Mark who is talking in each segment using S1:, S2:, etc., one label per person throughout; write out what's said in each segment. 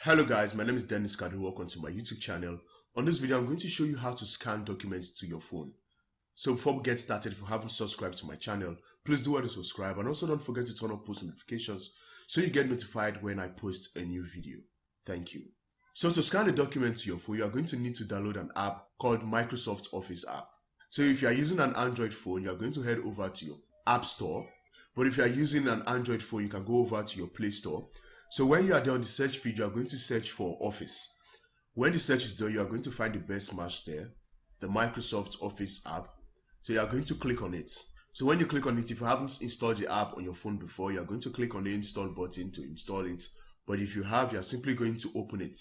S1: Hello guys, my name is Kadiri. Welcome to my YouTube channel. On this video, I'm going to show you how to scan documents to your phone. So before we get started, if you haven't subscribed to my channel, please do to subscribe, and also don't forget to turn on post notifications so you get notified when I post a new video. Thank you. So to scan the document to your phone, you are going to need to download an app called Microsoft Office app. So if you are using an Android phone, you are going to head over to your App Store. But if you are using an Android phone, you can go over to your Play Store. So when you are there on the search feed, you are going to search for Office. When the search is done, you are going to find the best match there, the Microsoft Office app. So you are going to click on it. So when you click on it, if you haven't installed the app on your phone before, you are going to click on the install button to install it. But if you have, you are simply going to open it.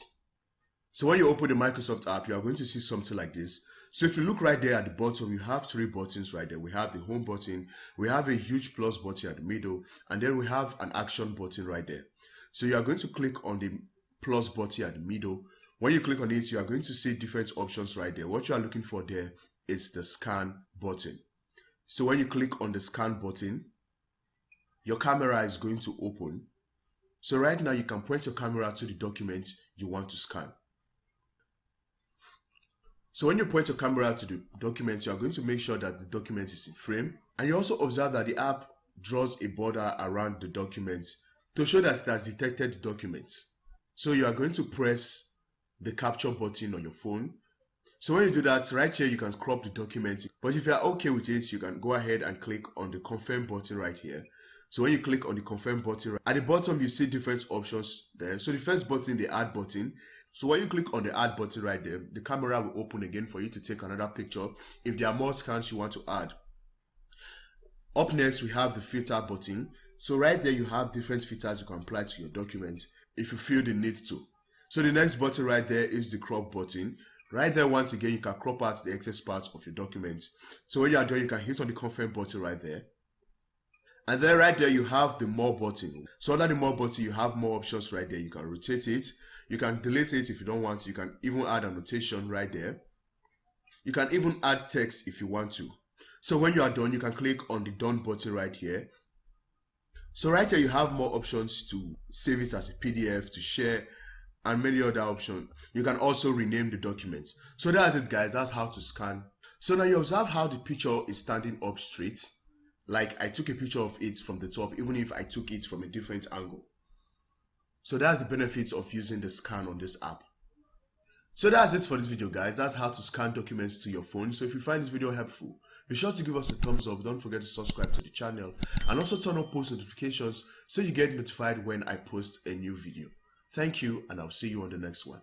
S1: So when you open the Microsoft app, you are going to see something like this. So if you look right there at the bottom, you have three buttons right there. We have the home button, we have a huge plus button at the middle, and then we have an action button right there. So you are going to click on the plus button at the middle. When you click on it, you are going to see different options right there. What you are looking for there is the scan button. So when you click on the scan button, your camera is going to open. So right now you can point your camera to the document you want to scan. So when you point your camera to the document, you are going to make sure that the document is in frame. And you also observe that the app draws a border around the document to show that it has detected the document. So you are going to press the capture button on your phone. So when you do that, right here you can crop the document. But if you are okay with it, you can go ahead and click on the confirm button right here. So when you click on the confirm button, at the bottom you see different options there. So the first button, the add button. So when you click on the add button right there, the camera will open again for you to take another picture if there are more scans you want to add. Up next, we have the filter button. So right there you have different filters you can apply to your document if you feel the need to. So the next button right there is the crop button. Right there, once again, you can crop out the excess parts of your document. So when you are done, you can hit on the confirm button right there. And then right there you have the more button. So under the more button, you have more options right there. You can rotate it, you can delete it if you don't want to, you can even add a notation right there. You can even add text if you want to. So when you are done, you can click on the done button right here. So right here you have more options to save it as a PDF, to share, and many other options. You can also rename the document. So that's it guys, that's how to scan. So now you observe how the picture is standing up straight. Like I took a picture of it from the top, even if I took it from a different angle. So that's the benefits of using the scan on this app. So that's it for this video guys. That's how to scan documents to your phone. So if you find this video helpful, be sure to give us a thumbs up. Don't forget to subscribe to the channel and also turn on post notifications so you get notified when I post a new video. Thank you, and I'll see you on the next one.